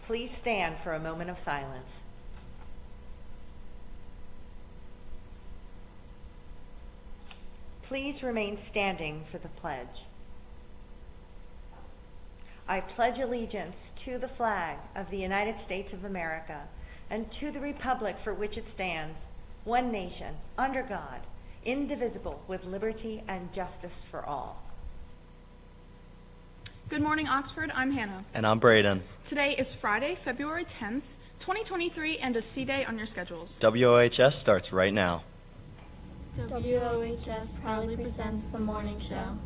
Please stand for a moment of silence. Please remain standing for the pledge. I pledge allegiance to the flag of the United States of America and to the republic for which it stands, one nation, under God, indivisible, with liberty and justice for all. Good morning, Oxford. I'm Hannah. And I'm Braden. Today is Friday, February 10th, 2023, and a C Day on your schedules. WOHS starts right now. WOHS proudly presents the morning show.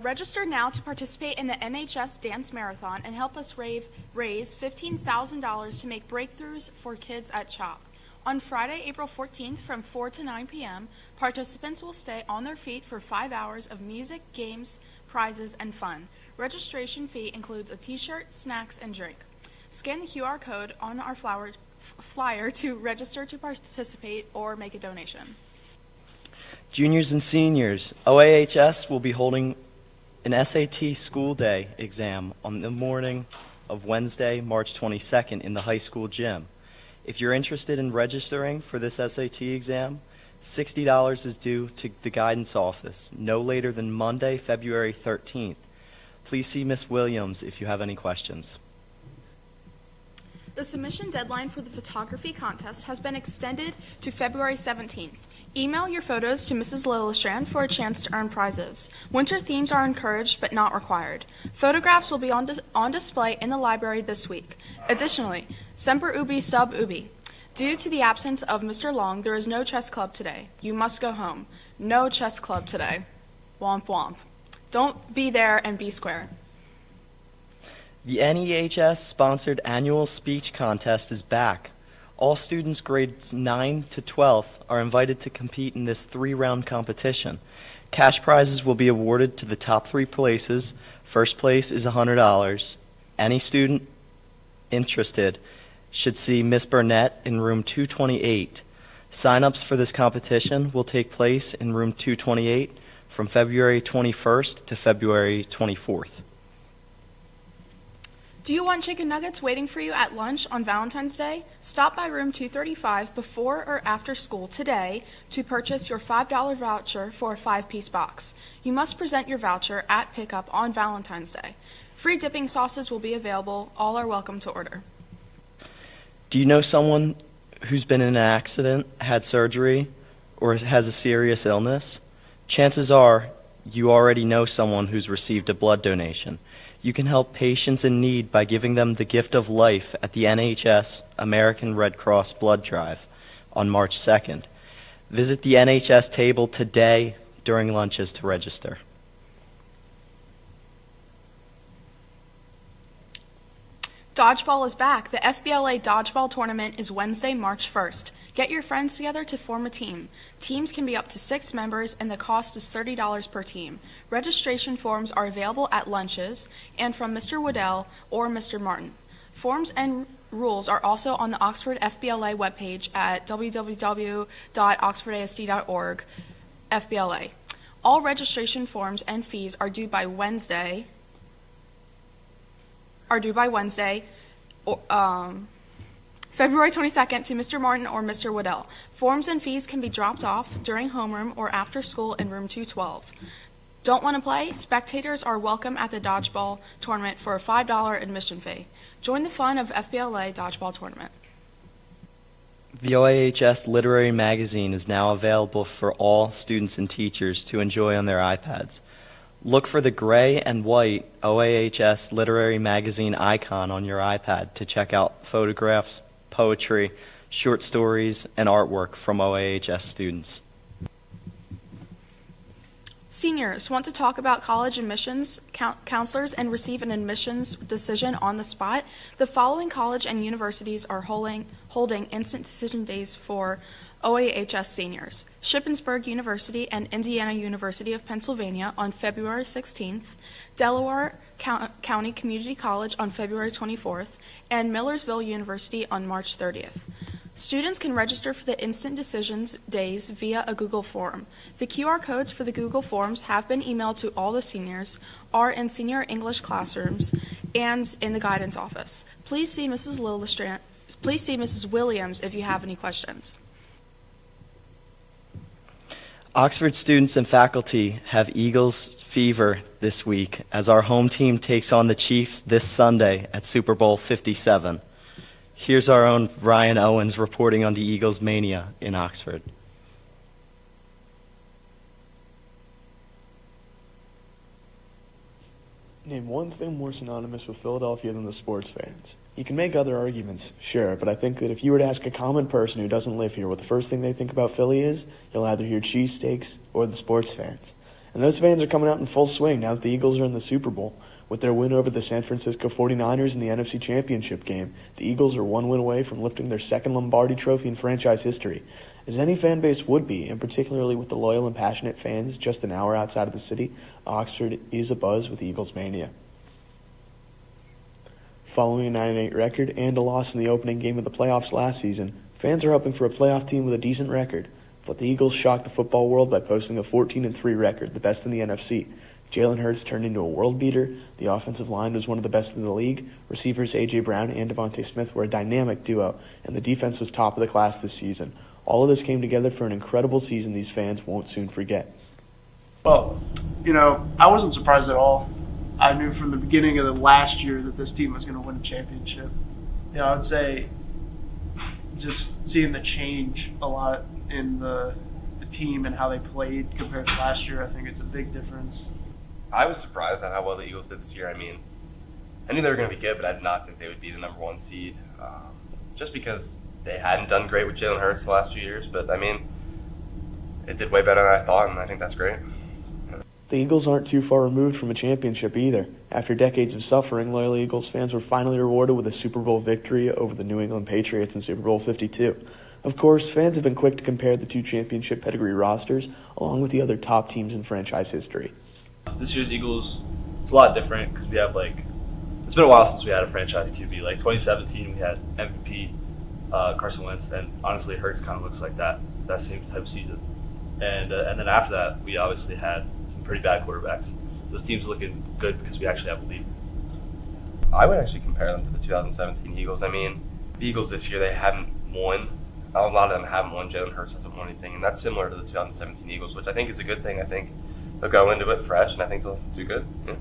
Register now to participate in the NHS Dance Marathon and help us raise $15,000 to make breakthroughs for kids at CHOP. On Friday, April 14th from 4 to 9 p.m., participants will stay on their feet for 5 hours of music, games, prizes, and fun. Registration fee includes a t-shirt, snacks, and drink. Scan the QR code on our flyer to register to participate or make a donation. Juniors and seniors, OAHS will be holding an SAT school day exam on the morning of Wednesday, March 22nd in the high school gym. If you're interested in registering for this SAT exam, $60 is due to the guidance office no later than Monday, February 13th. Please see Ms. Williams if you have any questions. The submission deadline for the photography contest has been extended to February 17th. Email your photos to Mrs. Lillestrand for a chance to earn prizes. Winter themes are encouraged but not required. Photographs will be on display in the library this week. Additionally, Semper Ubi Sub Ubi. Due to the absence of Mr. Long, there is no chess club today. You must go home. No chess club today. Womp womp. Don't be there and be square. The NEHS-sponsored annual speech contest is back. All students grades 9 to 12 are invited to compete in this 3-round competition. Cash prizes will be awarded to the top 3 places. First place is $100. Any student interested should see Miss Burnett in room 228. Sign-ups for this competition will take place in room 228 from February 21st to February 24th. Do you want chicken nuggets waiting for you at lunch on Valentine's Day? Stop by room 235 before or after school today to purchase your $5 voucher for a 5-piece box. You must present your voucher at pickup on Valentine's Day. Free dipping sauces will be available. All are welcome to order. Do you know someone who's been in an accident, had surgery, or has a serious illness? Chances are you already know someone who's received a blood donation. You can help patients in need by giving them the gift of life at the NHS American Red Cross Blood Drive on March 2nd. Visit the NHS table today during lunches to register. Dodgeball is back. The FBLA Dodgeball Tournament is Wednesday, March 1st. Get your friends together to form a team. Teams can be up to 6 members, and the cost is $30 per team. Registration forms are available at lunches and from Mr. Waddell or Mr. Martin. Forms and rules are also on the Oxford FBLA webpage at www.oxfordasd.org FBLA. All registration forms and fees are due by Wednesday, February 22nd to Mr. Martin or Mr. Waddell. Forms and fees can be dropped off during homeroom or after school in room 212. Don't want to play? Spectators are welcome at the Dodgeball Tournament for a $5 admission fee. Join the fun of FBLA Dodgeball Tournament. The OAHS Literary Magazine is now available for all students and teachers to enjoy on their iPads. Look for the gray and white OAHS Literary Magazine icon on your iPad to check out photographs, poetry, short stories, and artwork from OAHS students. Seniors want to talk about college admissions counselors and receive an admissions decision on the spot. The following college and universities are holding instant decision days for OAHS seniors: Shippensburg University and Indiana University of Pennsylvania on February 16th, Delaware County Community College on February 24th, and Millersville University on March 30th. Students can register for the instant decisions days via a Google form. The QR codes for the Google forms have been emailed to all the seniors, are in senior English classrooms, and in the guidance office. Please see Mrs. Williams if you have any questions. Oxford students and faculty have Eagles fever this week as our home team takes on the Chiefs this Sunday at Super Bowl 57. Here's our own Ryan Owens reporting on the Eagles mania in Oxford. Name one thing more synonymous with Philadelphia than the sports fans. You can make other arguments, sure, but I think that if you were to ask a common person who doesn't live here what the first thing they think about Philly is, you'll either hear cheesesteaks or the sports fans. And those fans are coming out in full swing now that the Eagles are in the Super Bowl. With their win over the San Francisco 49ers in the NFC Championship game, the Eagles are one win away from lifting their second Lombardi trophy in franchise history. As any fan base would be, and particularly with the loyal and passionate fans just an hour outside of the city, Oxford is abuzz with Eagles mania. Following a 9-8 record and a loss in the opening game of the playoffs last season, fans are hoping for a playoff team with a decent record. But the Eagles shocked the football world by posting a 14-3 record, the best in the NFC. Jalen Hurts turned into a world beater. The offensive line was one of the best in the league. Receivers A.J. Brown and Devontae Smith were a dynamic duo, and the defense was top of the class this season. All of this came together for an incredible season these fans won't soon forget. Well, I wasn't surprised at all. I knew from the beginning of the last year that this team was going to win a championship. I would say just seeing the change a lot in the team and how they played compared to last year, I think it's a big difference. I was surprised at how well the Eagles did this year. I mean, I knew they were going to be good, but I did not think they would be the number one seed. Just because they hadn't done great with Jalen Hurts the last few years. But, I mean, it did way better than I thought, and I think that's great. The Eagles aren't too far removed from a championship either. After decades of suffering, loyal Eagles fans were finally rewarded with a Super Bowl victory over the New England Patriots in Super Bowl 52. Of course, fans have been quick to compare the two championship pedigree rosters along with the other top teams in franchise history. This year's Eagles, it's a lot different because we have it's been a while since we had a franchise QB. 2017, we had MVP Carson Wentz, and honestly, Hurts kind of looks like that same type of season. And then after that, we obviously had some pretty bad quarterbacks. This team's looking good because we actually have a lead. I would actually compare them to the 2017 Eagles. I mean, the Eagles this year, they haven't won. A lot of them haven't won. Jalen Hurts hasn't won anything, and that's similar to the 2017 Eagles, which I think is a good thing. I think they'll go into it fresh, and I think they'll do good. Yeah.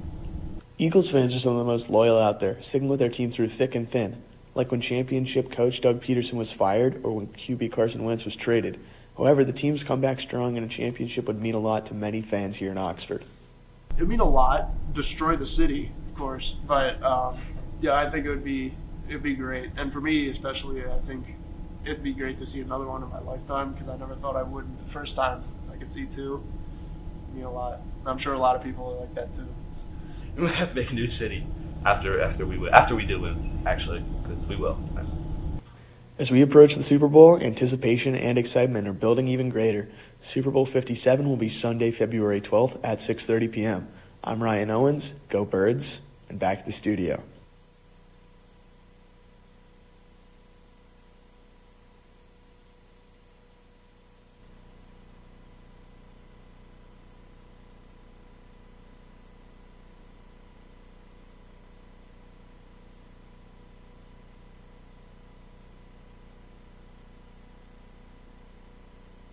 Eagles fans are some of the most loyal out there, sticking with their team through thick and thin, like when championship coach Doug Peterson was fired or when QB Carson Wentz was traded. However, the team's come back strong, and a championship would mean a lot to many fans here in Oxford. It would mean a lot. Destroy the city, of course, but I think it'd be great. And for me especially, I think it'd be great to see another one in my lifetime because I never thought I would. The first time I could see two, it'd mean a lot. I'm sure a lot of people are like that too. We might have to make a new city after we do win, actually, because we will. As we approach the Super Bowl, anticipation and excitement are building even greater. Super Bowl 57 will be Sunday, February 12th at 6:30 p.m. I'm Ryan Owens. Go Birds, and back to the studio.